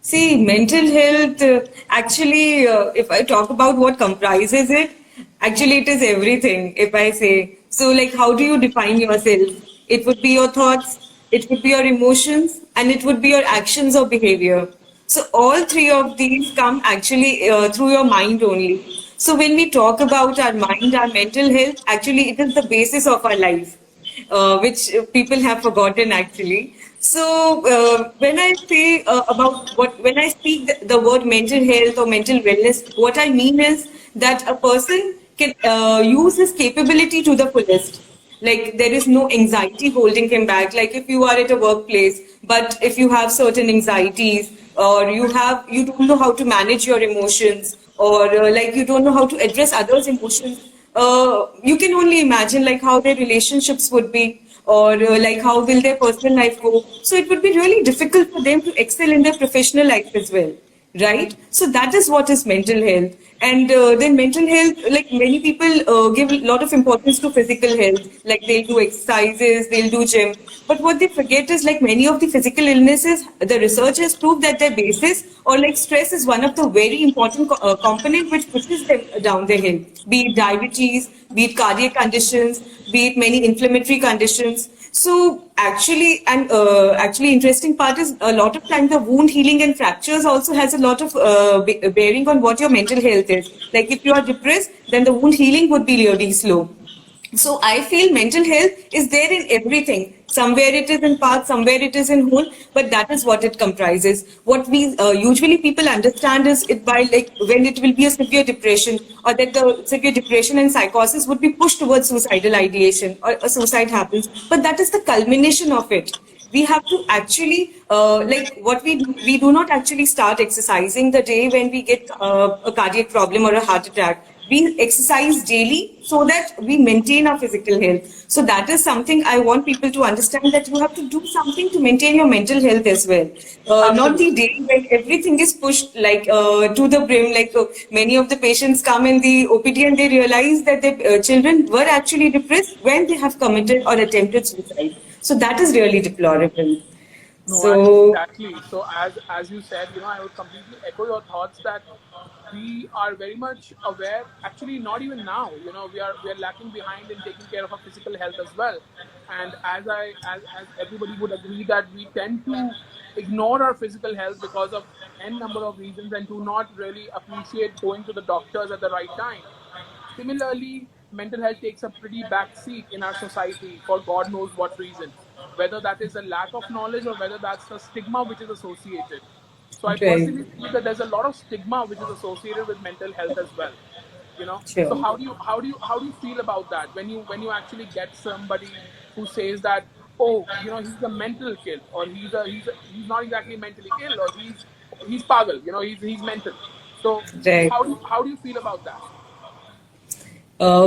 See, mental health, if I talk about what comprises it, actually it is everything, if I say. So, like, how do you define yourself? It would be your thoughts, it would be your emotions, and it would be your actions or behavior. So, all three of these come actually through your mind only. So, when we talk about our mind, our mental health, actually, it is the basis of our life, which people have forgotten actually. So when I say when I speak the word mental health or mental wellness, what I mean is that a person can use his capability to the fullest. Like there is no anxiety holding him back. Like if you are at a workplace, but if you have certain anxieties or you don't know how to manage your emotions or like you don't know how to address others' emotions, you can only imagine like how their relationships would be or like how will their personal life go. So it would be really difficult for them to excel in their professional life as well, right? So that is what is mental health. And then mental health, like many people give a lot of importance to physical health, like they'll do exercises, they'll do gym, but what they forget is like many of the physical illnesses, the research has proved that their basis or like stress is one of the very important component which pushes them down the hill, be it diabetes, be it cardiac conditions, be it many inflammatory conditions. So actually interesting part is a lot of time the wound healing and fractures also has a lot of bearing on what your mental health is. Like if you are depressed, then the wound healing would be really slow. So I feel mental health is there in everything. Somewhere it is in part, somewhere it is in whole, but that is what it comprises. What we usually people understand is it by like when it will be a severe depression or that the severe depression and psychosis would be pushed towards suicidal ideation or a suicide happens. But that is the culmination of it. We have to actually like what we do not actually start exercising the day when we get a cardiac problem or a heart attack. We exercise daily so that we maintain our physical health. So that is something I want people to understand, that you have to do something to maintain your mental health as well. Not the Absolutely. day when everything is pushed like to the brim. Like many of the patients come in the OPD and they realize that their children were actually depressed when they have committed or attempted suicide. So that is really deplorable. No, So exactly. So as you said, I would completely echo your thoughts that we are very much aware. Actually, not even now. We are lacking behind in taking care of our physical health as well. And as everybody would agree that we tend to ignore our physical health because of n number of reasons and do not really appreciate going to the doctors at the right time. Similarly, mental health takes a pretty back seat in our society for God knows what reasons, whether that is a lack of knowledge or whether that's a stigma which is associated. So I right, personally feel that there's a lot of stigma which is associated with mental health as well. So sure. how do you feel about that when you actually get somebody who says that, oh, he's a mental kid, or he's not exactly mentally ill, or he's pagal, he's mental. So Right. how do you feel about that?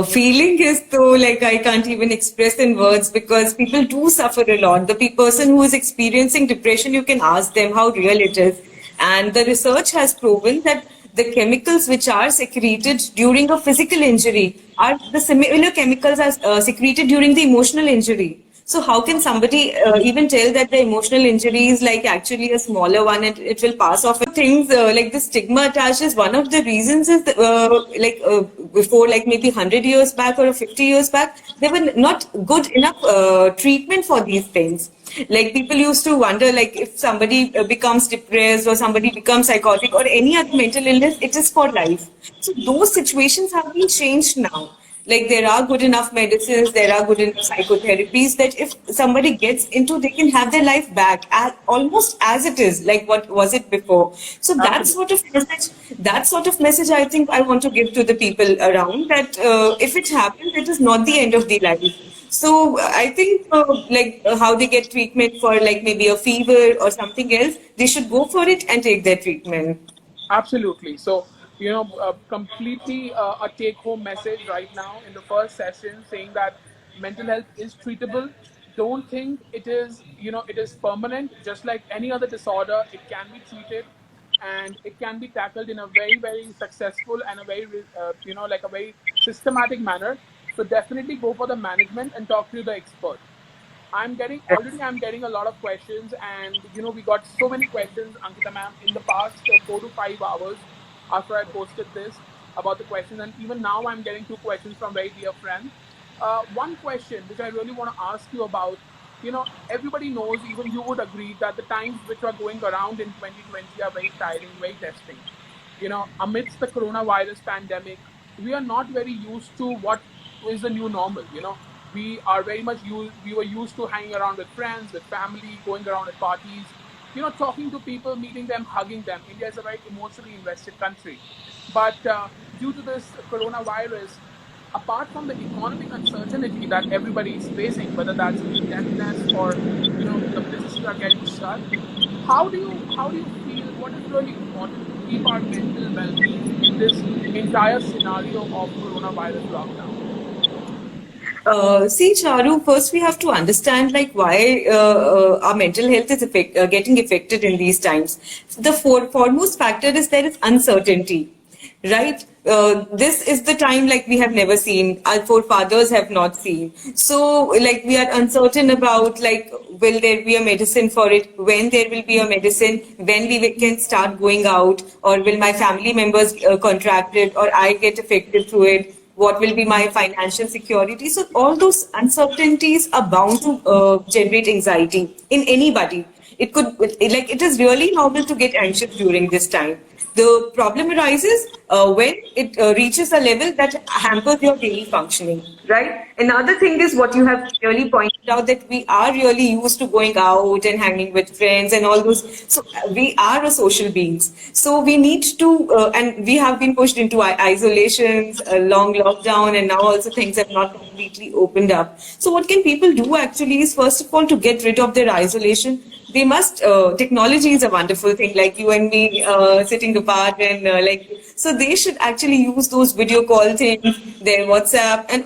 Feeling is though like I can't even express in words because people do suffer a lot. The person who is experiencing depression, you can ask them how real it is. And the research has proven that the chemicals which are secreted during a physical injury are the similar chemicals as secreted during the emotional injury. So how can somebody even tell that the emotional injury is like actually a smaller one and it will pass off? Things like the stigma attached is one of the reasons is before like maybe 100 years back or 50 years back, there were not good enough treatment for these things. Like people used to wonder like if somebody becomes depressed or somebody becomes psychotic or any other mental illness, it is for life. So those situations have been changed now. Like there are good enough medicines, there are good enough psychotherapies that if somebody gets into, they can have their life back almost as it is, like what was it before. So Absolutely. that sort of message, I think I want to give to the people around that if it happens, it is not the end of the life. So I think how they get treatment for like maybe a fever or something else, they should go for it and take their treatment. Absolutely. So, completely a take home message right now in the first session saying that mental health is treatable. Don't think it is permanent. Just like any other disorder, it can be treated and it can be tackled in a very, very successful and a very, like a very systematic manner. So, definitely go for the management and talk to the expert. I'm getting a lot of questions, and we got so many questions, Ankita ma'am, in the past 4 to 5 hours after I posted this about the questions, and even now I'm getting two questions from very dear friends. One question which I really want to ask you about, everybody knows, even you would agree, that the times which are going around in 2020 are very tiring, very testing. Amidst the coronavirus pandemic, we are not very used to what is the new normal. We are very much used, we were used to hanging around with friends, with family, going around at parties, talking to people, meeting them, hugging them. India is a very emotionally invested country. But due to this coronavirus, apart from the economic uncertainty that everybody is facing, whether that's indebtedness or the businesses are getting shut, how do you feel? What is really important to keep our mental well-being in this entire scenario of coronavirus lockdown? See, Charu, first we have to understand like why our mental health is getting affected in these times. The foremost factor is there is uncertainty, right? This is the time like we have never seen, our forefathers have not seen. So like we are uncertain about like will there be a medicine for it, when there will be a medicine, when can start going out, or will my family members contract it, or I get affected through it, what will be my financial security. So all those uncertainties are bound to generate anxiety in anybody. It could, like, it is really normal to get anxious during this time. The problem arises when it reaches a level that hampers your daily functioning, right? Another thing is what you have really pointed out, that we are really used to going out and hanging with friends and all those. So we are a social beings. So we need to, and we have been pushed into isolations, a long lockdown, and now also things have not completely opened up. So what can people do actually is, first of all, to get rid of their isolation, they must, technology is a wonderful thing, like you and me sitting apart, and so they should actually use those video call things, their WhatsApp, and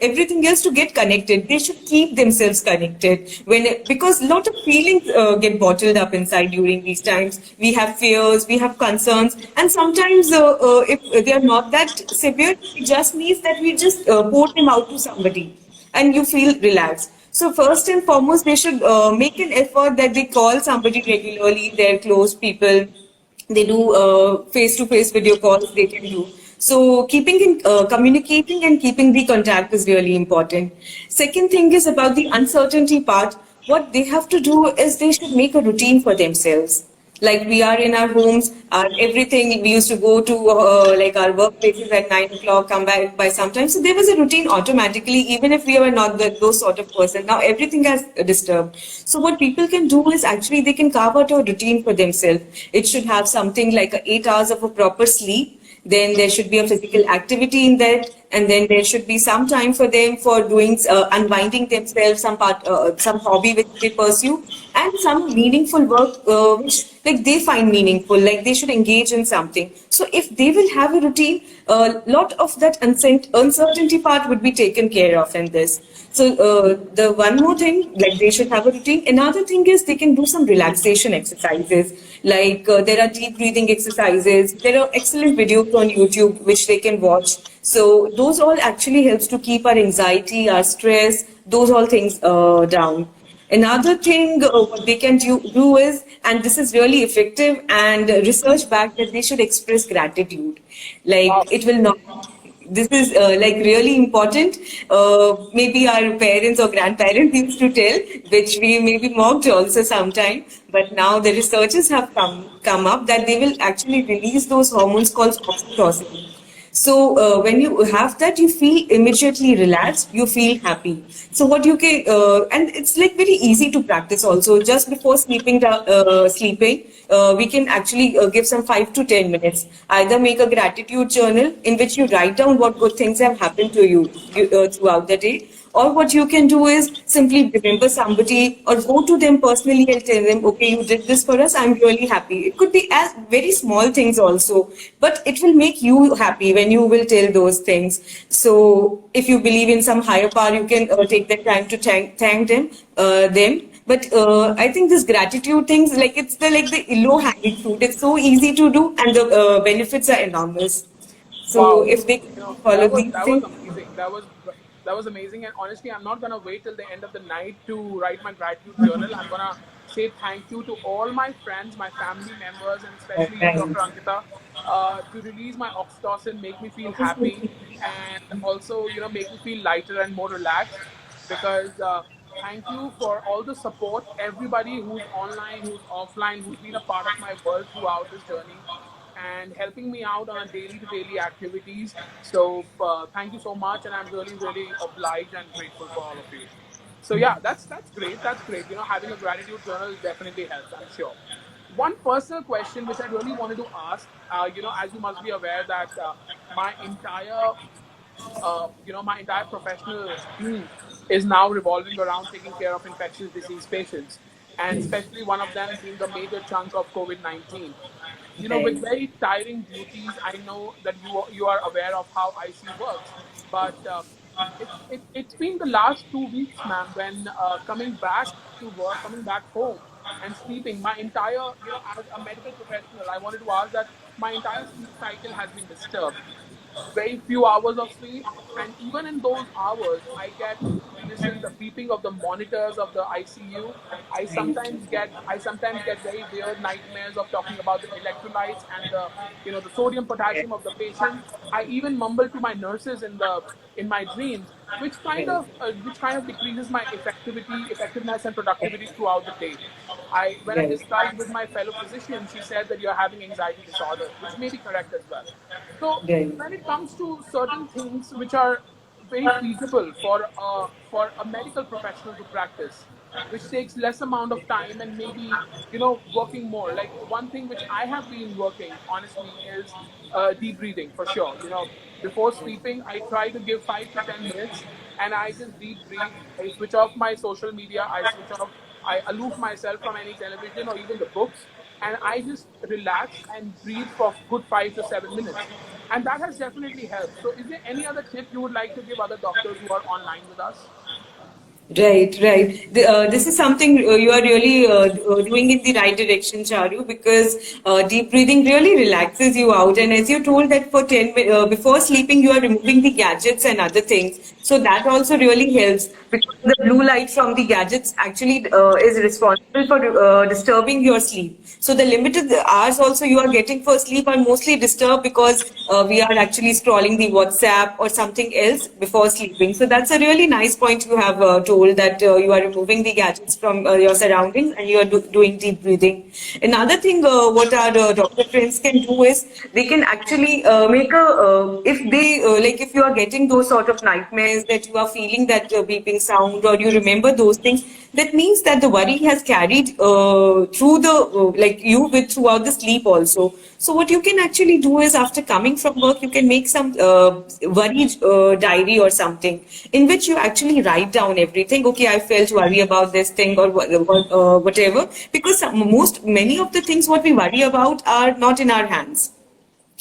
everything else to get connected. They should keep themselves connected because a lot of feelings get bottled up inside during these times. We have fears, we have concerns, and sometimes if they are not that severe, it just means that we just pour them out to somebody and you feel relaxed. So first and foremost, they should make an effort that they call somebody regularly, their close people. They do face-to-face video calls, they can do. So keeping in, communicating and keeping the contact is really important. Second thing is about the uncertainty part. What they have to do is they should make a routine for themselves. Like we are in our homes, everything, we used to go to like our workplaces at 9 o'clock, come back by sometime. So there was a routine automatically, even if we were not those sort of person. Now everything has disturbed. So what people can do is actually they can carve out a routine for themselves. It should have something like 8 hours of a proper sleep. Then there should be a physical activity in that, and then there should be some time for them for doing unwinding themselves, some hobby which they pursue, and some meaningful work which like they find meaningful, like they should engage in something. So if they will have a routine, a lot of that uncertainty part would be taken care of in this. So the one more thing, like they should have a routine. Another thing is they can do some relaxation exercises. Like there are deep breathing exercises. There are excellent videos on YouTube which they can watch. So those all actually helps to keep our anxiety, our stress, those all things down. Another thing what they can do is, and this is really effective and research back, that they should express gratitude. Like Wow. it will not. This is like really important. Maybe our parents or grandparents used to tell, which we maybe mocked also sometime. But now the researchers have come up that they will actually release those hormones called oxytocin. So when you have that, you feel immediately relaxed, you feel happy. So what you can, and it's like very easy to practice also. Just before sleeping, we can actually give some 5 to 10 minutes. Either make a gratitude journal in which you write down what good things have happened to you throughout the day. Or what you can do is simply remember somebody or go to them personally and tell them, okay, you did this for us, I'm really happy. It could be as very small things also, but it will make you happy when you will tell those things. So if you believe in some higher power, you can take the time to thank them. But I think this gratitude things, like it's the low hanging fruit. It's so easy to do, and the benefits are enormous. So Wow. if they follow these That was things. amazing. That was That was amazing. And honestly, I'm not gonna wait till the end of the night to write my gratitude journal. I'm gonna say thank you to all my friends, my family members, and especially you, Right. Dr. Ankita, to release my oxytocin, make me feel happy, and also make me feel lighter and more relaxed. Because thank you for all the support, everybody who's online, who's offline, who's been a part of my world throughout this journey and helping me out on a daily to daily activities. So thank you so much, and I'm really really obliged and grateful for all of you. So yeah, that's great. That's great. Having a gratitude journal definitely helps, I'm sure. One personal question which I really wanted to ask, as you must be aware that my entire my entire professional scene is now revolving around taking care of infectious disease patients, and especially one of them being a major chunk of COVID-19. With Right. very tiring duties, I know that you are aware of how ICU works, but it's been the last 2 weeks, ma'am, when coming back to work, coming back home, and sleeping. My entire, as a medical professional, I wanted to ask that my entire sleep cycle has been disturbed. Very few hours of sleep, and even in those hours I get to listen the beeping of the monitors of the ICU. I sometimes get very weird nightmares of talking about the electrolytes and the sodium Right. potassium of the patient. I even mumble to my nurses in my dreams, which kind of decreases my effectiveness and productivity throughout the day. When I Right. discussed with my fellow physician, she said that you're having anxiety disorder, which may be correct as well. So Right. when it comes to certain things which are very feasible for a medical professional to practice, which takes less amount of time and maybe working more. Like one thing which I have been working honestly is deep breathing for sure. Before sleeping, I try to give 5 to 10 minutes, and I just deep breathe. I switch off my social media. I aloof myself from any television or even the books, and I just relax and breathe for good 5 to 7 minutes. And that has definitely helped. So, is there any other tip you would like to give other doctors who are online with us? Right, right. This is something you are really doing in the right direction, Charu, because deep breathing really relaxes you out. And as you told that for 10 before sleeping, you are removing the gadgets and other things. So that also really helps because the blue light from the gadgets actually is responsible for disturbing your sleep. So the limited hours also you are getting for sleep are mostly disturbed because we are actually scrolling the WhatsApp or something else before sleeping. So that's a really nice point you have told that you are removing the gadgets from your surroundings and you are doing deep breathing. Another thing what our doctor friends can do is they can actually make a if they like if you are getting those sort of nightmares that you are feeling that beeping sound or you remember those things, that means that the worry has carried through the like you with throughout the sleep also. So what you can actually do is after coming from work, you can make some worry diary or something in which you actually write down everything. Okay, I felt worry about this thing or whatever, because most many of the things what we worry about are not in our hands.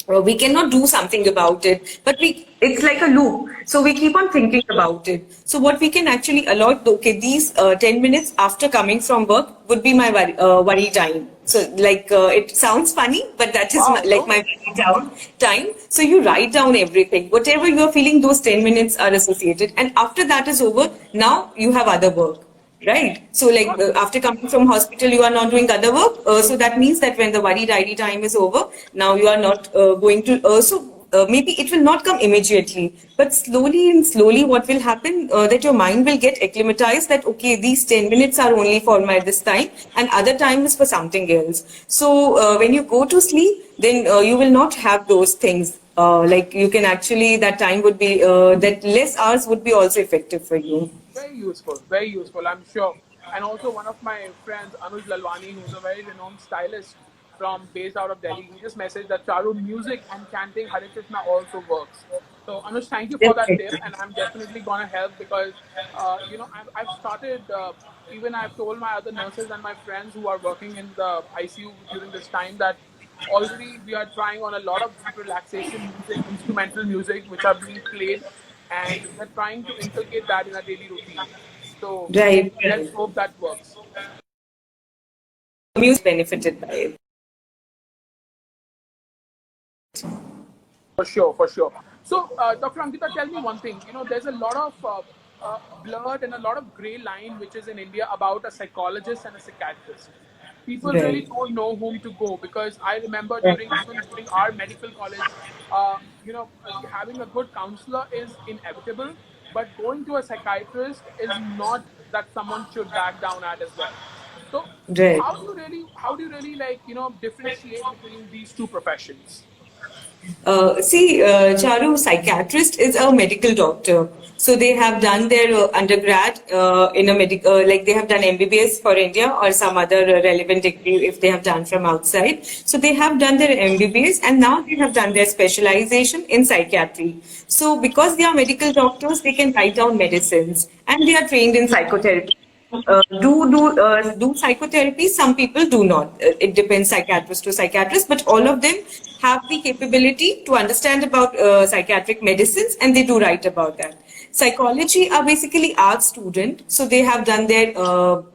We cannot do something about it, but it's like a loop, so we keep on thinking about it. So what we can actually allot, okay, these 10 minutes after coming from work would be my worry time. So like it sounds funny, but that is Wow, like no? my worry down time. So you write down everything whatever you are feeling, those 10 minutes are associated, and after that is over, now you have other work. Right. So, like Got it. after coming from hospital, you are not doing other work. So that means that when the worry diary time is over, now you are not going to. Maybe it will not come immediately, but slowly and slowly, what will happen that your mind will get acclimatized that okay, these 10 minutes are only for my this time, and other time is for something else. So when you go to sleep, then you will not have those things. Like you can actually that time would be that less hours would be also effective for you. Very useful, I'm sure. And also, one of my friends, Anuj Lalwani, who's a very renowned stylist from based out of Delhi, he just messaged that Charu, music and chanting Hare Krishna also works. So, Anuj, thank you for that tip, Definitely. and I'm definitely gonna help because, I've started. Even I've told my other nurses and my friends who are working in the ICU during this time that already we are trying on a lot of deep relaxation music, instrumental music, which are being played, and we're trying to inculcate that in our daily routine. So Right, let's right. hope that works. Music benefited by it. For sure, for sure. So, Dr. Ankita, tell me one thing. You know, there's a lot of blurred and a lot of gray line which is in India about a psychologist and a psychiatrist. People really Right. don't know whom to go, because I remember Right. during our medical college, having a good counselor is inevitable, but going to a psychiatrist is not that someone should back down at as well. So, Right. how do you really like differentiate between these two professions? Charu, psychiatrist is a medical doctor. So they have done their undergrad in a medical, like they have done MBBS for India or some other relevant degree if they have done from outside. So they have done their MBBS and now they have done their specialization in psychiatry. So because they are medical doctors, they can write down medicines and they are trained in psychotherapy. Do psychotherapy. Some people do not. It depends psychiatrist to psychiatrist, but all of them have the capability to understand about psychiatric medicines, and they do write about that. Psychology are basically art student, so they have done their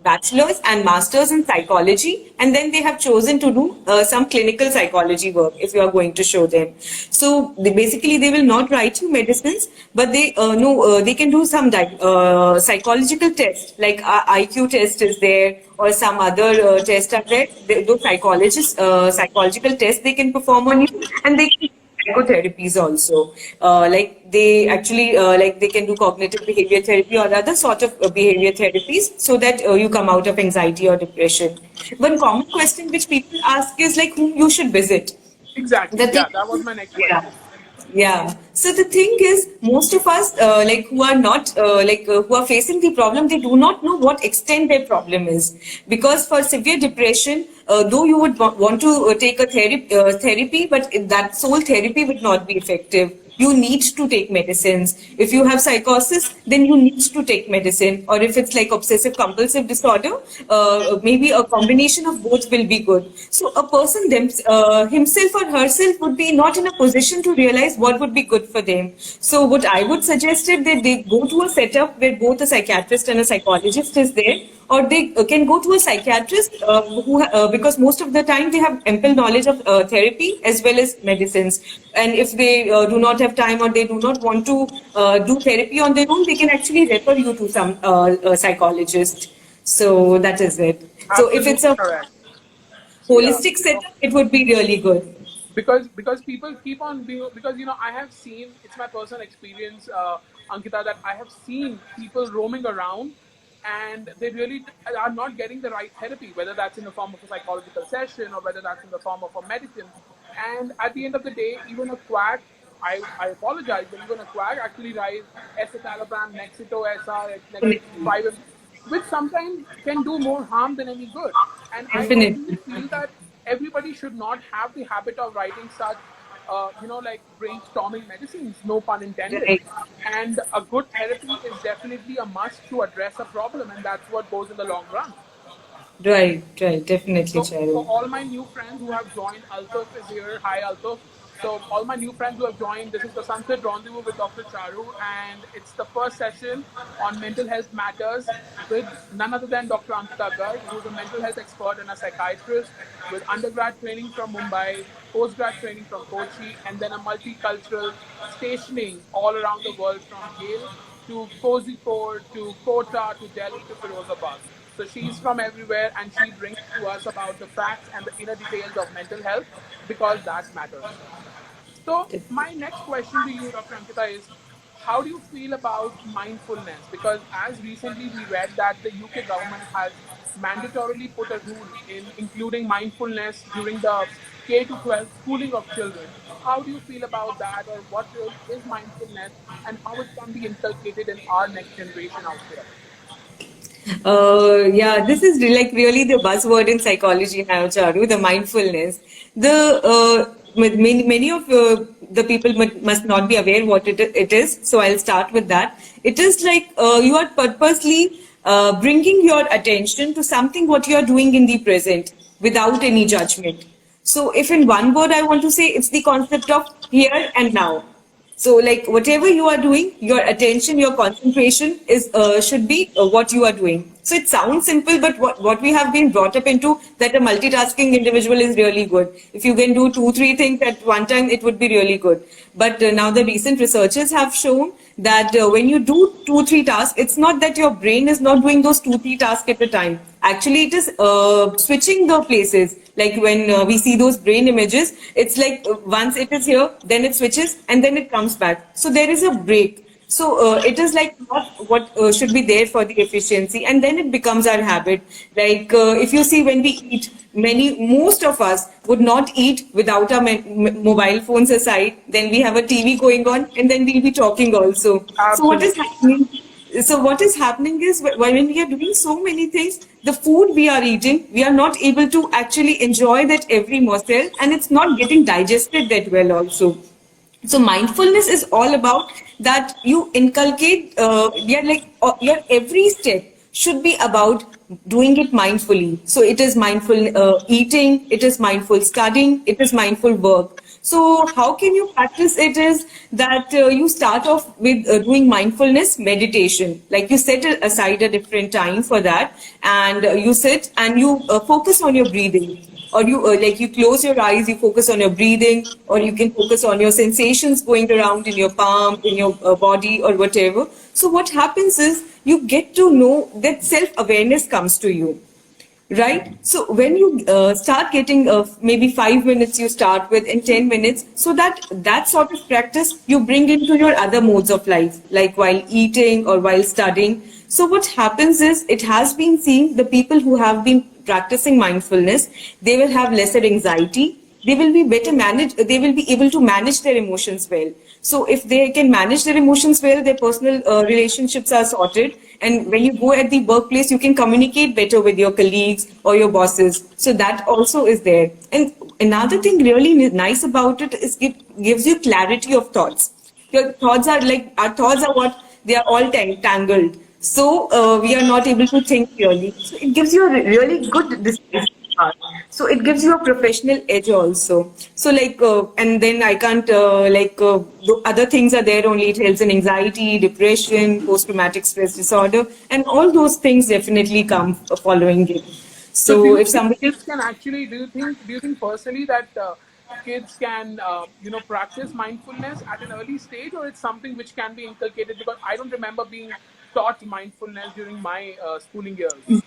bachelor's and master's in psychology, and then they have chosen to do some clinical psychology work if you are going to show them. So they will not write you medicines, but they know they can do some psychological tests like IQ test is there or some other test are there. Those psychological tests they can perform on you, and they can psychotherapies also. Like they actually like they can do cognitive behavior therapy or other sort of behavior therapies so that you come out of anxiety or depression. One common question which people ask is like whom you should visit. Exactly. The Yeah, thing, that was my next yeah. question. Yeah. So the thing is, most of us, like who are not, who are facing the problem, they do not know what extent their problem is. Because for severe depression, though you would want to take a therapy, but that sole therapy would not be effective. You need to take medicines. If you have psychosis, then you need to take medicine. Or if it's like obsessive compulsive disorder, maybe a combination of both will be good. So a person himself or herself would be not in a position to realize what would be good for them. So what I would suggest is that they go to a setup where both a psychiatrist and a psychologist is there, or they can go to a psychiatrist because most of the time they have ample knowledge of therapy as well as medicines. And if they do not have time or they do not want to do therapy on their own, they can actually refer you to some psychologist. So that is it. So if it's Absolutely a correct. Yeah, holistic setup, it would be really good. because people keep on being, because I have seen, it's my personal experience, Ankita, that I have seen people roaming around and they really are not getting the right therapy, whether that's in the form of a psychological session or whether that's in the form of a medicine. And at the end of the day, even a quack, I apologize, but even a quack actually writes escitalopram, Nexito, SR, negative 5, which sometimes can do more harm than any good. And I personally Definitely. feel that everybody should not have the habit of writing such, like brainstorming medicines, no pun intended. Right. And a good therapy is definitely a must to address a problem, and that's what goes in the long run. Right. Right. Definitely, So for Charu. all my new friends who have joined, Altaf is here. Hi, Altaf. So all my new friends who have joined, this is the Sunset Rendezvous with Dr. Charu, and it's the first session on mental health matters with none other than Dr. Ankita Garg, who's a mental health expert and a psychiatrist with undergrad training from Mumbai, postgrad training from Kochi, and then a multicultural stationing all around the world from Yale to Kozhikode to Kota to Delhi to Firozabad. So she's from everywhere and she brings to us about the facts and the inner details of mental health because that matters. So my next question to you, Dr. Ankita, is how do you feel about mindfulness? Because as recently we read that the UK government has mandatorily put a rule in including mindfulness during the K to 12 schooling of children. How do you feel about that, or what really is mindfulness and how it can be inculcated in our next generation out there? Yeah, this is like really the buzzword in psychology now, Charu, the mindfulness. Many of the people must not be aware what it is. So I'll start with that. It is like you are purposely bringing your attention to something what you are doing in the present without any judgment. So if in one word I want to say, it's the concept of here and now. So, like whatever you are doing, your attention, your concentration is should be what you are doing. So it sounds simple, but what we have been brought up into, that a multitasking individual is really good. If you can do 2, 3 things at one time, it would be really good. But now the recent researchers have shown that when you do 2, 3 tasks, it's not that your brain is not doing those 2, 3 tasks at a time. Actually, it is switching the places. Like when we see those brain images, it's like once it is here, then it switches and then it comes back. So there is a break. So it is like not what should be there for the efficiency, and then it becomes our habit. Like if you see, when we eat, most of us would not eat without our mobile phones aside. Then we have a TV going on, and then we'll be talking also. So what is Absolutely. happening? So what is happening is, when we are doing so many things, the food we are eating, we are not able to actually enjoy that every morsel, and it's not getting digested that well also. So mindfulness is all about that you inculcate, your every step should be about doing it mindfully. So it is mindful eating, it is mindful studying, it is mindful work. So how can you practice it is that you start off with doing mindfulness meditation. Like you set aside a different time for that, and you sit and you focus on your breathing, or you you close your eyes, you focus on your breathing, or you can focus on your sensations going around in your palm, in your body, or whatever. So what happens is, you get to know that self-awareness comes to you, right? So when you start getting maybe 5 minutes you start with, in 10 minutes, so that sort of practice you bring into your other modes of life, like while eating or while studying. So what happens is, it has been seen, the people who have been practicing mindfulness, they will have lesser anxiety, they will be better managed, they will be able to manage their emotions well. So if they can manage their emotions well, their personal relationships are sorted, and when you go at the workplace, you can communicate better with your colleagues or your bosses. So that also is there. And another thing really nice about it is, it gives you clarity of thoughts. Your thoughts are like, our thoughts are what, they are all tangled. So we are not able to think clearly. So it gives you a really good decisive path. So it gives you a professional edge also. So and then I can't the other things are there only. It helps in anxiety, depression, post-traumatic stress disorder, and all those things definitely come following it. So do So you if think somebody, kids can actually, do you think personally that kids can practice mindfulness at an early stage, or it's something which can be inculcated? Because I don't remember being taught mindfulness during my schooling years.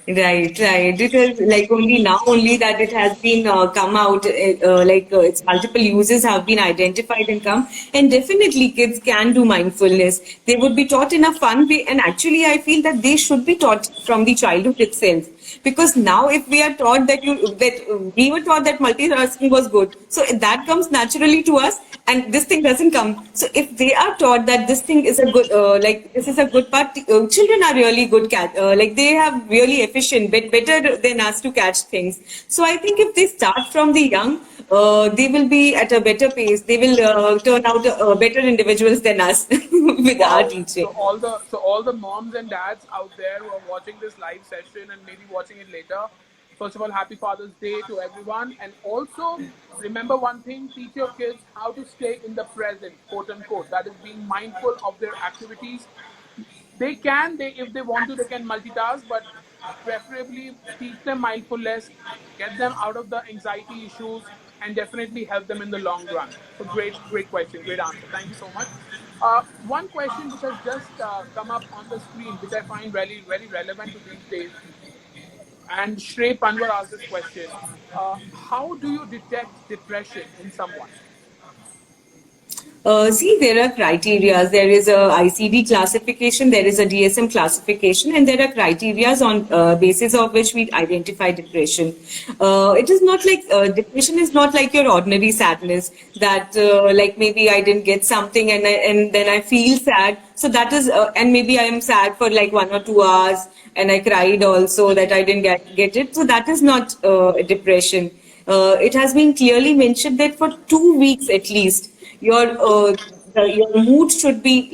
right. It is like only now only that it has been come out, its multiple uses have been identified and come. And definitely kids can do mindfulness. They would be taught in a fun way. And actually, I feel that they should be taught from the childhood itself. Because now if we are taught we were taught that multitasking was good. So that comes naturally to us, and this thing doesn't come. So if they are taught that this thing is a good, this is a good part, children are really good they have really efficient, better than us to catch things. So I think if they start from the young, they will be at a better pace. They will turn out better individuals than us with our Wow. teaching. So all the moms and dads out there who are watching this live session and maybe watching it later, first of all, happy Father's Day to everyone. And also remember one thing, teach your kids how to stay in the present, quote unquote. That is being mindful of their activities. They if they want to, they can multitask, but preferably teach them mindfulness, get them out of the anxiety issues, and definitely help them in the long run. So great question, great answer. Thank you so much. One question which has just come up on the screen, which I find really, very relevant to these days, and Shrey Panwar asked this question: how do you detect depression in someone? See, there are criteria. There is a ICD classification, there is a DSM classification, and there are criteria on basis of which we identify depression. It is not like depression is not like your ordinary sadness, that like maybe I didn't get something, and then I feel sad. So that is, and maybe I am sad for like 1 or 2 hours, and I cried also that I didn't get it. So that is not depression. It has been clearly mentioned that for 2 weeks at least, your your mood should be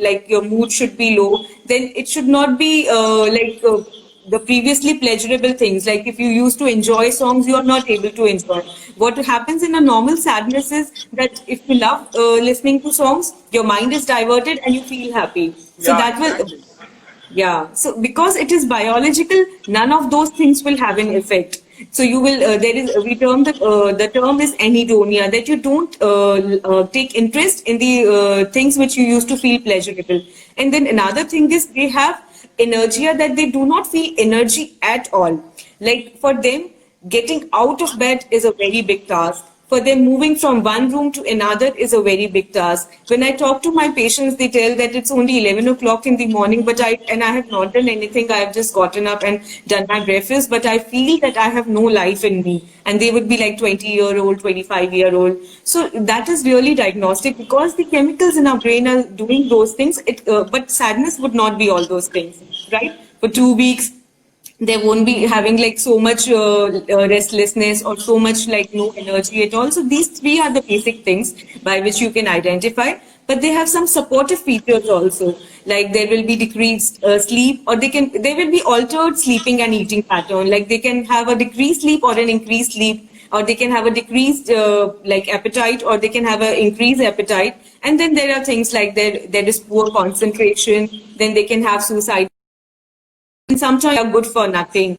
low. Then it should not be the previously pleasurable things. Like if you used to enjoy songs, you are not able to enjoy. What happens in a normal sadness is that if you love listening to songs, your mind is diverted and you feel happy. So Yeah, that will exactly. Yeah, so because it is biological, none of those things will have an effect. So you will there is we term the term is anhedonia, that you don't take interest in the things which you used to feel pleasurable. And then another thing is they have energia, that they do not feel energy at all. Like for them, getting out of bed is a very big task. For them, moving from one room to another is a very big task. When I talk to my patients, they tell that it's only 11 o'clock in the morning, but I have not done anything. I have just gotten up and done my breakfast, but I feel that I have no life in me. And they would be like 20-year-old, 25-year-old. So that is really diagnostic, because the chemicals in our brain are doing those things. But sadness would not be all those things, right? For 2 weeks, they won't be having like so much restlessness, or so much like no energy at all. So these three are the basic things by which you can identify. But they have some supportive features also, like there will be decreased sleep, or they will be altered sleeping and eating pattern. Like they can have a decreased sleep or an increased sleep, or they can have a decreased like appetite, or they can have an increased appetite. And then there are things like there is poor concentration. Then they can have suicide. And sometimes are good for nothing,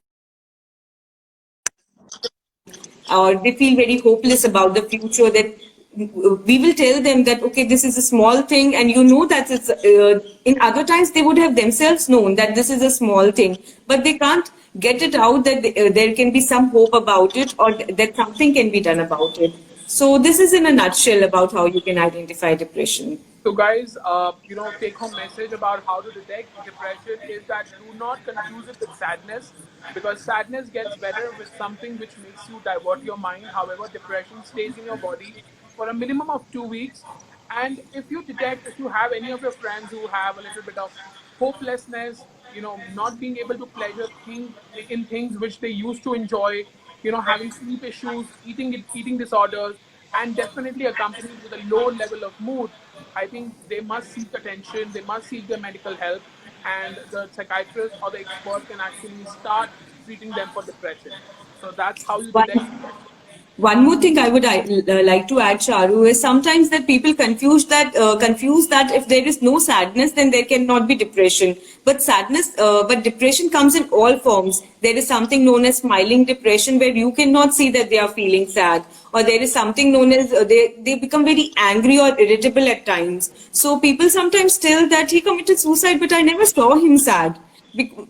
or they feel very hopeless about the future, that we will tell them that okay, this is a small thing, and you know that it's in other times they would have themselves known that this is a small thing, but they can't get it out that there can be some hope about it, or that something can be done about it. So this is in a nutshell about how you can identify depression. So, guys, take home message about how to detect depression is that do not confuse it with sadness, because sadness gets better with something which makes you divert your mind. However, depression stays in your body for a minimum of 2 weeks. And if you have any of your friends who have a little bit of hopelessness, not being able to pleasure in things which they used to enjoy, having sleep issues, eating disorders, and definitely accompanied with a low level of mood, I think they must seek attention, they must seek their medical help, and the psychiatrist or the expert can actually start treating them for depression. So that's how you detect One, depression. One more thing I would like to add, Charu, is sometimes that people confuse that if there is no sadness, then there cannot be depression. But depression comes in all forms. There is something known as smiling depression, where you cannot see that they are feeling sad, or there is something known as they become very angry or irritable at times. So people sometimes tell that he committed suicide, but I never saw him sad.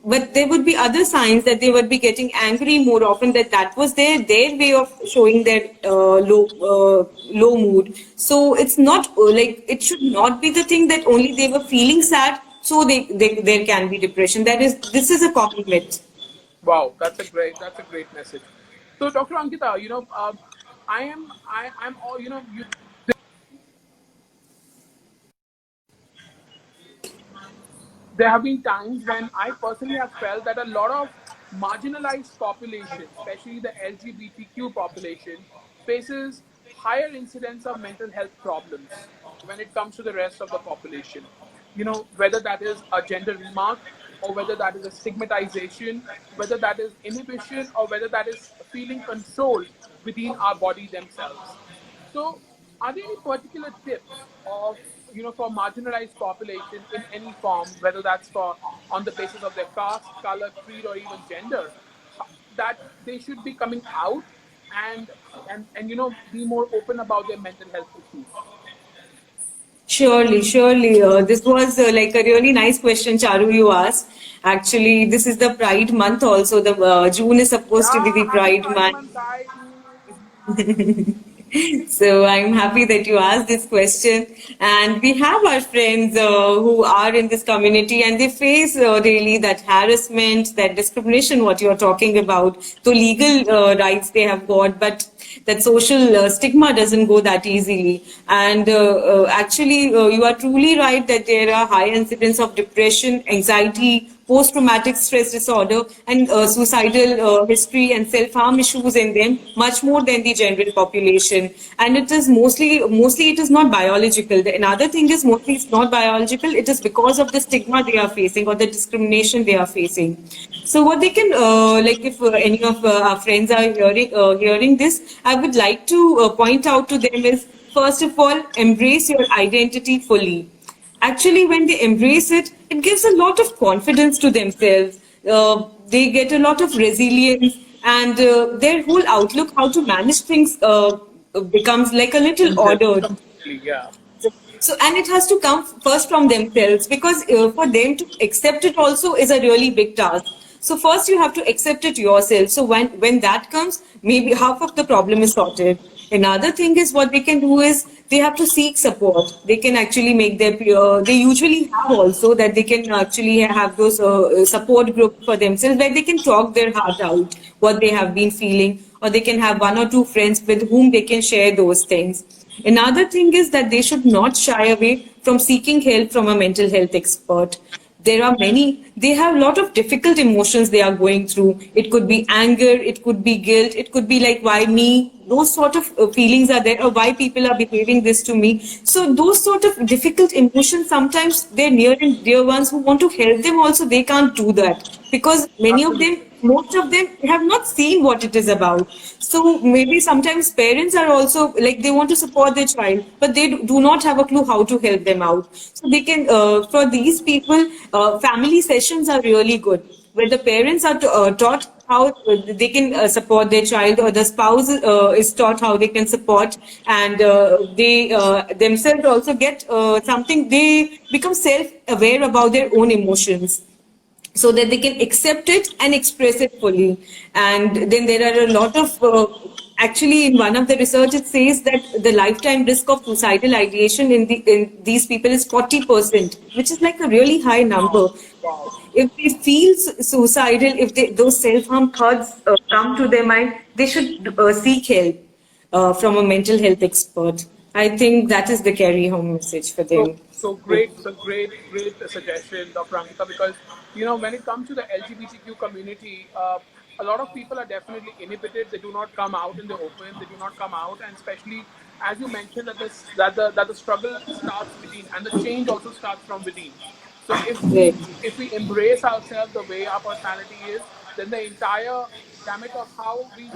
But there would be other signs that they would be getting angry more often, that was their way of showing their low mood. So it's not like it should not be the thing that only they were feeling sad, so there can be depression. This is a common myth. Wow, that's a great message. So, Dr. Ankita, I'm all there have been times when I personally have felt that a lot of marginalized population, especially the LGBTQ population, faces higher incidence of mental health problems when it comes to the rest of the population. Whether that is a gender remark, or whether that is a stigmatization, whether that is inhibition, or whether that is feeling control within our body themselves. So, are there any particular tips for marginalized population in any form, whether that's for on the basis of their caste, color, creed, or even gender, that they should be coming out and be more open about their mental health issues? Surely, surely. This was like a really nice question, Charu, you asked. Actually, this is the Pride month also. The June is supposed to be Yeah, the happy Pride Pride month. Month, guys. So I'm happy that you asked this question. And we have our friends who are in this community, and they face really that harassment, that discrimination, what you're talking about. So legal rights they have got, but that social stigma doesn't go that easily. And actually, you are truly right that there are high incidence of depression, anxiety, post-traumatic stress disorder, and suicidal history and self-harm issues in them, much more than the general population. And it is mostly it is not biological. Another thing is mostly it's not biological. It is because of the stigma they are facing, or the discrimination they are facing. So what they can, like if any of our friends are hearing this, I would like to point out to them is, first of all, embrace your identity fully. Actually, when they embrace it, it gives a lot of confidence to themselves. They get a lot of resilience, and their whole outlook, how to manage things, becomes like a little ordered. Completely, yeah. So, and it has to come first from themselves, because for them to accept it also is a really big task. So first you have to accept it yourself. So when that comes, maybe half of the problem is sorted. Another thing is, what they can do is they have to seek support. They can actually make their peer. They usually have also that they can actually have those support group for themselves, where they can talk their heart out, what they have been feeling, or they can have one or two friends with whom they can share those things. Another thing is that they should not shy away from seeking help from a mental health expert. There are many, they have a lot of difficult emotions they are going through. It could be anger, it could be guilt, it could be like, why me? Those sort of feelings are there, or why people are behaving this to me. So those sort of difficult emotions, sometimes their near and dear ones who want to help them also, they can't do that, because many of them, most of them have not seen what it is about. So maybe sometimes parents are also like, they want to support their child, but they do not have a clue how to help them out. So they can, for these people, family sessions are really good, where the parents are taught how they can support their child, or the spouse is taught how they can support, and they themselves also get something, they become self-aware about their own emotions, so that they can accept it and express it fully. And then there are a lot of, actually in one of the research it says that the lifetime risk of suicidal ideation in these people is 40%, which is like a really high number. If they feel suicidal, if those self-harm thoughts come to their mind, they should seek help from a mental health expert. I think that is the carry home message for them. So great, great suggestion, Dr. Ankita, because when it comes to the LGBTQ community, a lot of people are definitely inhibited. They do not come out in the open. They do not come out, and especially as you mentioned that the struggle starts within, and the change also starts from within. So Right. if we embrace ourselves the way our personality is, then the entire gamut of how we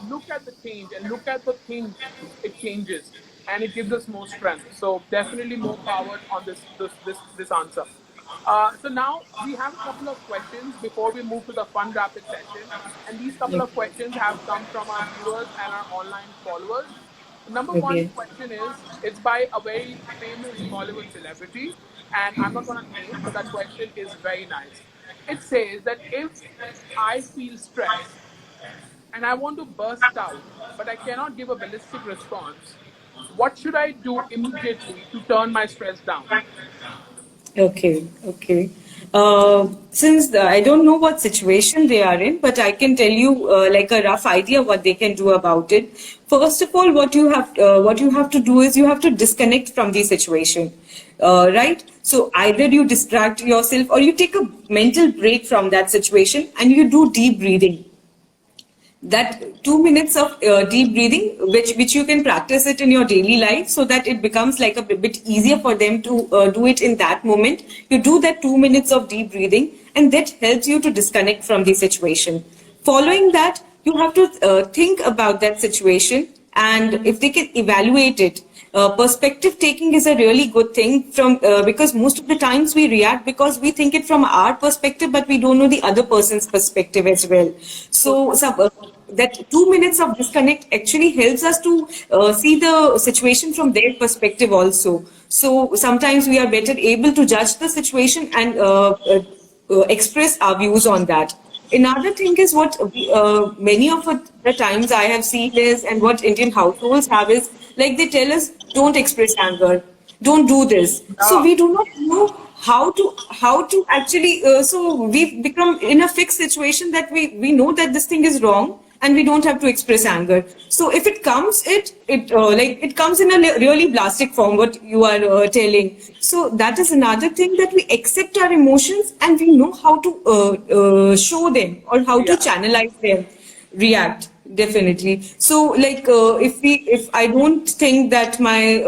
look at the change and look at the things, it changes, and it gives us more strength. So definitely more power on this answer. So now we have a couple of questions before we move to the fun rapid session, and these couple of questions have come from our viewers and our online followers. Number one Okay. question is, it's by a very famous Bollywood celebrity, and I'm not going to name, but that question is very nice. It says that if I feel stressed and I want to burst out, but I cannot give a ballistic response, what should I do immediately to turn my stress down? Okay, okay. I don't know what situation they are in, but I can tell you like a rough idea what they can do about it. First of all, what you have to do is you have to disconnect from the situation, right? So either you distract yourself, or you take a mental break from that situation, and you do deep breathing. That 2 minutes of deep breathing, which you can practice it in your daily life, so that it becomes like a bit easier for them to do it in that moment. You do that 2 minutes of deep breathing, and that helps you to disconnect from the situation. Following that, you have to think about that situation, and if they can evaluate it. Perspective taking is a really good thing, from because most of the times we react because we think it from our perspective, but we don't know the other person's perspective as well. So that 2 minutes of disconnect actually helps us to see the situation from their perspective also. So sometimes we are better able to judge the situation and express our views on that. Another thing is what many of the times I have seen is, and what Indian households have is, like they tell us, don't express anger, don't do this. So we do not know how to actually. So we've become in a fixed situation that we know that this thing is wrong, and we don't have to express anger. So if it comes, it comes in a really plastic form, what you are telling. So that is another thing, that we accept our emotions, and we know how to show them, or how to channelize them, react. Definitely. So, like, if I don't think that my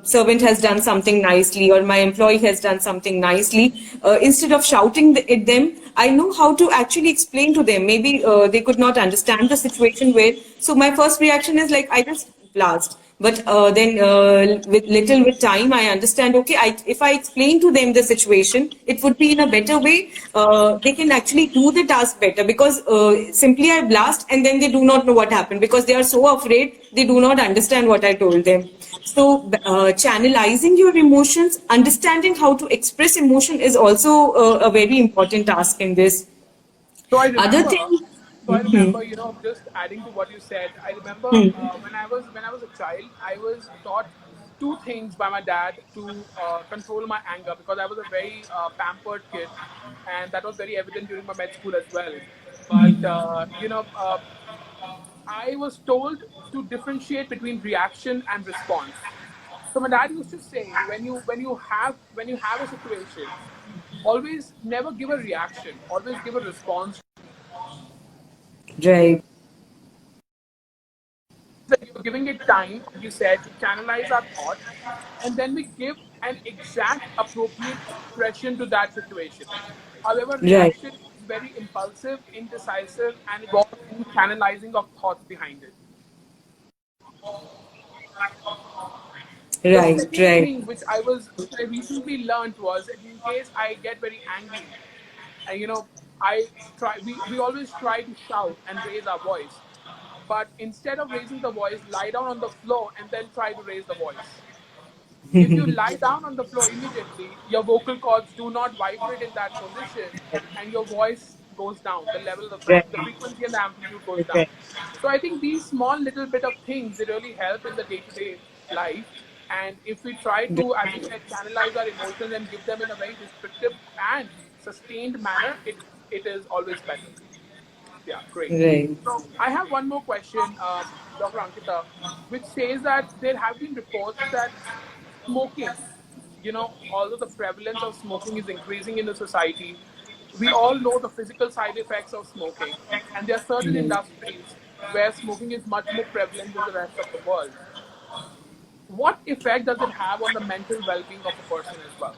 servant has done something nicely, or my employee has done something nicely, instead of shouting at them, I know how to actually explain to them. Maybe they could not understand the situation well. So my first reaction is like, I just blast. But then with time, I understand, okay, if I explain to them the situation, it would be in a better way. They can actually do the task better, because simply I blast and then they do not know what happened, because they are so afraid, they do not understand what I told them. So channelizing your emotions, understanding how to express emotion is also a very important task in this. So I Other remember, thing. just adding to what you said. I remember Hmm. when I was a child, I was taught two things by my dad to control my anger, because I was a very pampered kid, and that was very evident during my med school as well. But I was told to differentiate between reaction and response. So my dad used to say, when you have a situation, always never give a reaction, always give a response. Right. That you're giving it time, as you said, to channelize our thought, and then we give an exact appropriate expression to that situation. However, Right. reaction is very impulsive, indecisive, and involves any channelizing of thoughts behind it. The Right. second Right. thing which I recently learned was, in case I get very angry, and we always try to shout and raise our voice, but instead of raising the voice, lie down on the floor and then try to raise the voice. If you lie down on the floor immediately, your vocal cords do not vibrate in that position, and your voice goes down. The level of Right. the frequency and the amplitude goes down. Right. So I think these small little bit of things, they really help in the day-to-day life. And if we try to, as you said, channelize our emotions and give them in a very descriptive and sustained manner, it is always better. Yeah, great. Right. So I have one more question, Dr. Ankita, which says that there have been reports that smoking, although the prevalence of smoking is increasing in the society, we all know the physical side effects of smoking, and there are certain industries where smoking is much more prevalent than the rest of the world. What effect does it have on the mental well-being of a person as well?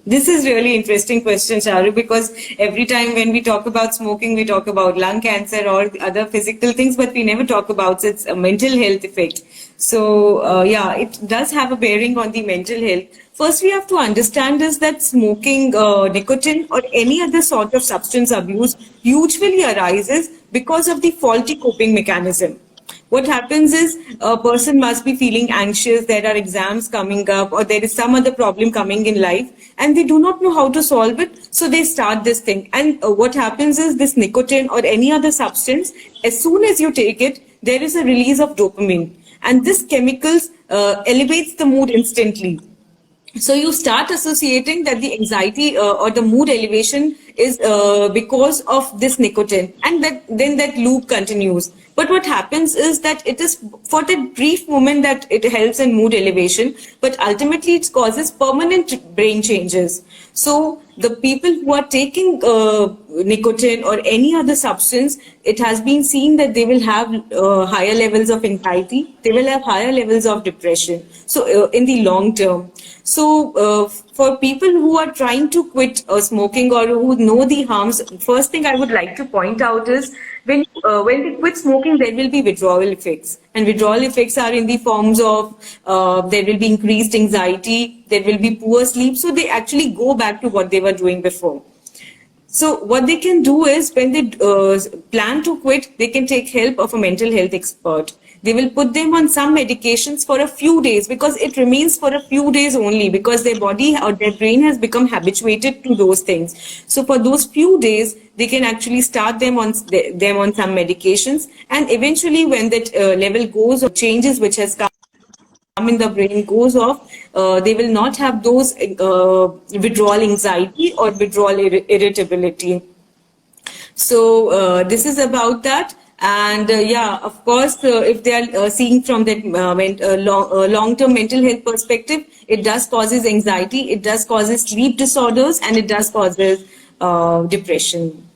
This is really interesting question, Charu, because every time when we talk about smoking, we talk about lung cancer or other physical things, but we never talk about its mental health effect. So, yeah, it does have a bearing on the mental health. First, we have to understand is that smoking, nicotine, or any other sort of substance abuse usually arises because of the faulty coping mechanism. What happens is a person must be feeling anxious, there are exams coming up, or there is some other problem coming in life, and they do not know how to solve it, so they start this thing. And what happens is this nicotine or any other substance, as soon as you take it, there is a release of dopamine, and this chemicals elevates the mood instantly. So you start associating that the anxiety or the mood elevation is because of this nicotine, and that then that loop continues. But what happens is that it is for that brief moment that it helps in mood elevation, but ultimately it causes permanent brain changes. So the people who are taking nicotine or any other substance, it has been seen that they will have higher levels of anxiety, they will have higher levels of depression. So in the long term. So for people who are trying to quit smoking or who know the harms, first thing I would like to point out is when they quit smoking, there will be withdrawal effects, and withdrawal effects are in the forms of there will be increased anxiety, there will be poor sleep. So they actually go back to what they were doing before. So what they can do is when they plan to quit, they can take help of a mental health expert. They will put them on some medications for a few days, because it remains for a few days only, because their body or their brain has become habituated to those things. So for those few days, they can actually start them on some medications, and eventually when that level goes or changes which has come in the brain goes off, they will not have those withdrawal anxiety or withdrawal irritability. So this is about that. And yeah, of course, if they are seeing from that long-term mental health perspective, it does causes anxiety, it does causes sleep disorders, and it does causes depression.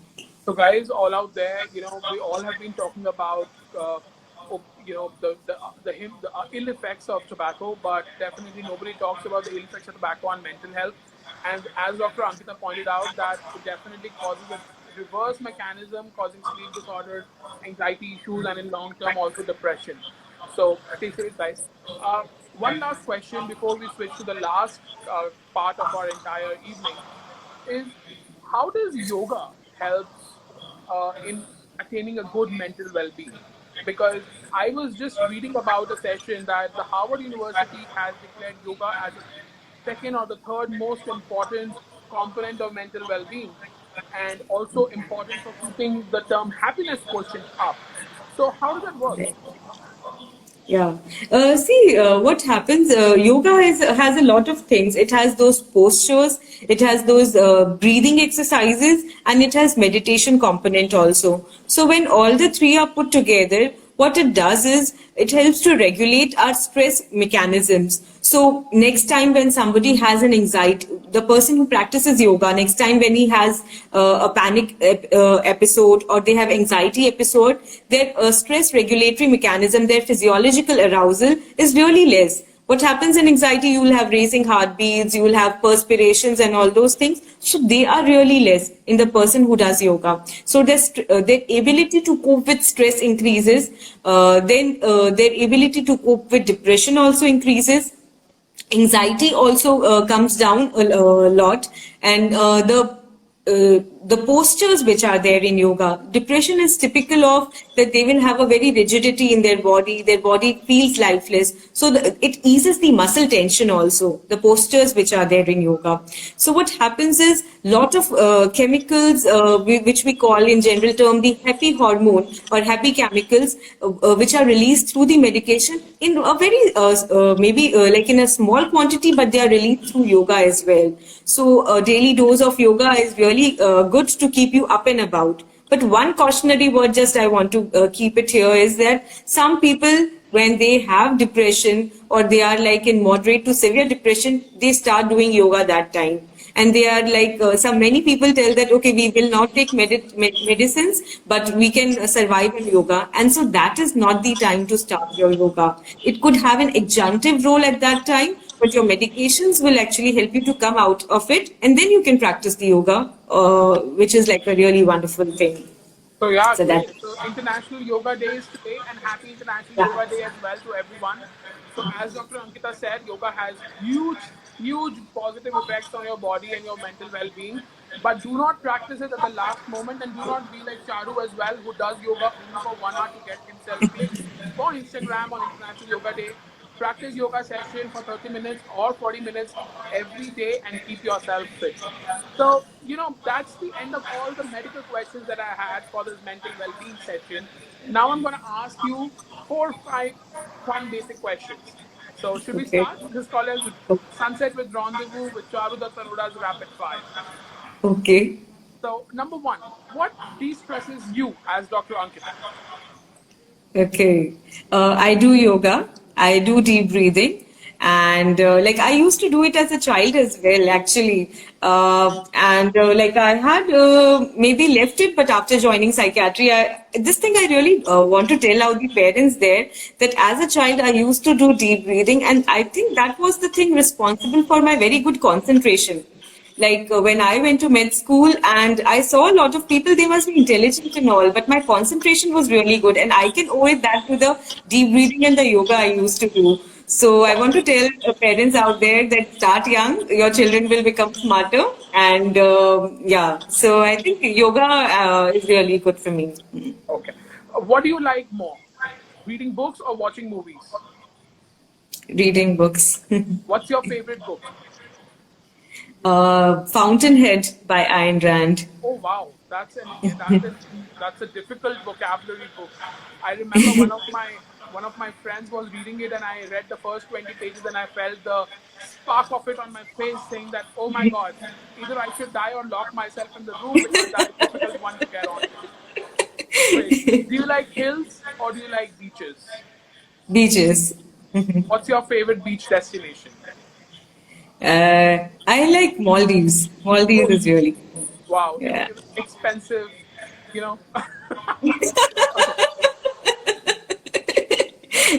So, guys, all out there, we all have been talking about, the ill effects of tobacco, but definitely nobody talks about the ill effects of tobacco on mental health. And as Dr. Ankita pointed out, that it definitely causes a reverse mechanism, causing sleep disorders, anxiety issues, and in long term also depression. So stay safe, guys. One last question before we switch to the last part of our entire evening is how does yoga helps in attaining a good mental well-being? Because I was just reading about a session that the Harvard University has declared yoga as a second or the third most important component of mental well-being, and also important for keeping the term happiness quotient up. So how does that work? Yeah. See, what happens? Yoga has a lot of things. It has those postures, it has those breathing exercises, and it has meditation component also. So when all the three are put together, what it does is it helps to regulate our stress mechanisms. So next time when somebody has an anxiety, the person who practices yoga, next time when he has a panic episode or they have anxiety episode, their stress regulatory mechanism, their physiological arousal is really less. What happens in anxiety? You will have racing heartbeats, you will have perspirations and all those things. So they are really less in the person who does yoga. So their ability to cope with stress increases. Then their ability to cope with depression also increases. Anxiety also comes down a lot, and the postures which are there in yoga, depression is typical of that they will have a very rigidity in their body feels lifeless, so it eases the muscle tension also, the postures which are there in yoga. So what happens is lot of chemicals which we call in general term the happy hormone or happy chemicals which are released through the medication in a very maybe like in a small quantity, but they are released through yoga as well. So a daily dose of yoga is really good to keep you up and about. But one cautionary word just I want to keep it here is that some people, when they have depression or they are like in moderate to severe depression, they start doing yoga that time. And they are like many people tell that okay, we will not take medicines, but we can survive in yoga. And so that is not the time to start your yoga. It could have an adjunctive role at that time, but your medications will actually help you to come out of it, and then you can practice the yoga, which is like a really wonderful thing. So yeah, So that. great. So International Yoga Day is today, and happy International Yoga Day as well to everyone. So as Dr. Ankita said, yoga has huge positive effects on your body and your mental well-being. But do not practice it at the last moment, and do not be like Charu as well, who does yoga only for 1 hour to get himself peaks for Instagram on International Yoga Day. Practice yoga session for 30 minutes or 40 minutes every day and keep yourself fit. So, that's the end of all the medical questions that I had for this mental well-being session. Now I'm going to ask you 4 or 5 fun basic questions. So should we Okay. start? This is called as Sunset with Rendezvous with Charu Dattaruda's Rapid Fire. Okay. So number one, what de-stresses you as Dr. Ankita? Okay. I do yoga. I do deep breathing. And like I used to do it as a child as well, actually. And like I had maybe left it, but after joining psychiatry, this thing I really want to tell out the parents there that as a child I used to do deep breathing, and I think that was the thing responsible for my very good concentration. Like when I went to med school and I saw a lot of people, they must be intelligent and all, but my concentration was really good. And I can owe it that to the deep breathing and the yoga I used to do. So I want to tell parents out there that start young, your children will become smarter. And yeah, so I think yoga is really good for me. Okay. What do you like more? Reading books or watching movies? Reading books. What's your favorite book? Fountainhead by Ayn Rand. Oh wow, that's a difficult vocabulary book. I remember one of my friends was reading it, and I read the first 20 pages, and I felt the spark of it on my face, saying that oh my God, either I should die or lock myself in the room because that's a difficult one to get on. Great. Do you like hills or do you like beaches? Beaches. What's your favorite beach destination? I like Maldives. Maldives is really cool. Wow, Yeah. it's expensive, you know.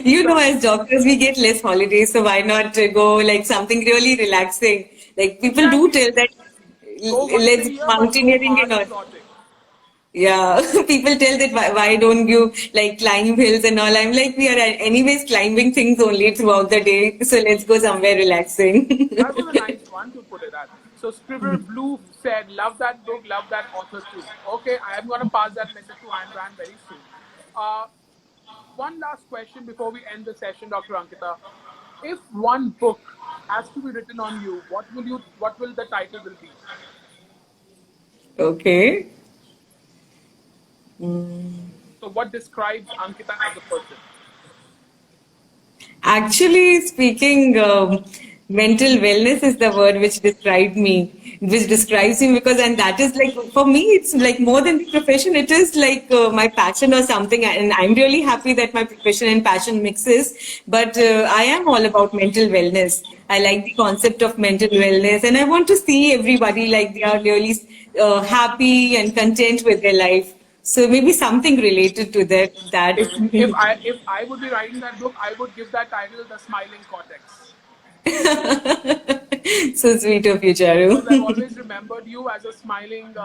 You know, as doctors, we get less holidays, so why not go like something really relaxing? Like people do tell that Go once a let's year, but go mountaineering and hard all. slotting. Yeah, people tell that why don't you like climb hills and all? I'm like, we are anyways climbing things only throughout the day, so let's go somewhere relaxing. That was a nice one to put it at. So Scribble Blue said, love that book, love that author too. Okay, I am going to pass that message to Ayn Rand very soon. Uh, one last question before we end the session, Dr. Ankita. If one book has to be written on you, what will the title will be? Okay. So what describes Ankita as a person? Actually speaking, mental wellness is the word which describes me because, and that is like, for me, it's like more than the profession, it is like my passion or something. And I'm really happy that my profession and passion mixes. But I am all about mental wellness. I like the concept of mental wellness, and I want to see everybody like they are really happy and content with their life. So maybe something related to that. If I would be writing that book, I would give that title The Smiling Cortex. So sweet of you, Because I've Charu. always remembered you as a smiling,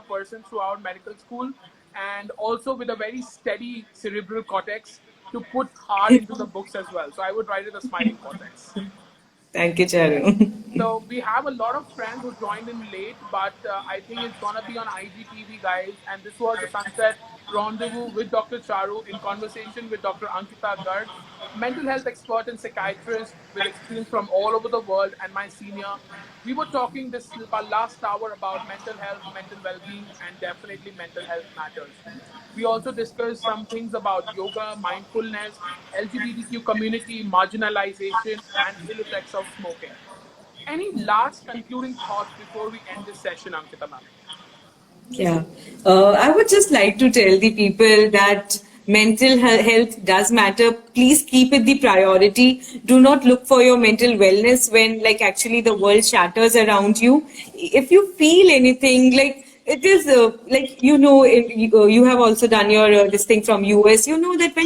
person throughout medical school, and also with a very steady cerebral cortex to put heart into the books as well. So I would write it a smiling cortex. Thank you, Charu. So we have a lot of friends who joined in late, but I think it's gonna be on IGTV, guys. And this was the Sunset Rendezvous with Dr. Charu in conversation with Dr. Ankita Garg, mental health expert and psychiatrist with experience from all over the world, and my senior. We were talking this last hour about mental health, mental well-being, and definitely mental health matters. We also discussed some things about yoga, mindfulness, LGBTQ community, marginalization, and ill effects of smoking. Any last concluding thoughts before we end this session, Ankita ma'am? Yeah. I would just like to tell the people that mental health does matter. Please keep it the priority. Do not look for your mental wellness when like actually the world shatters around you. If you feel anything like it is like you have also done your this thing from US. You know that when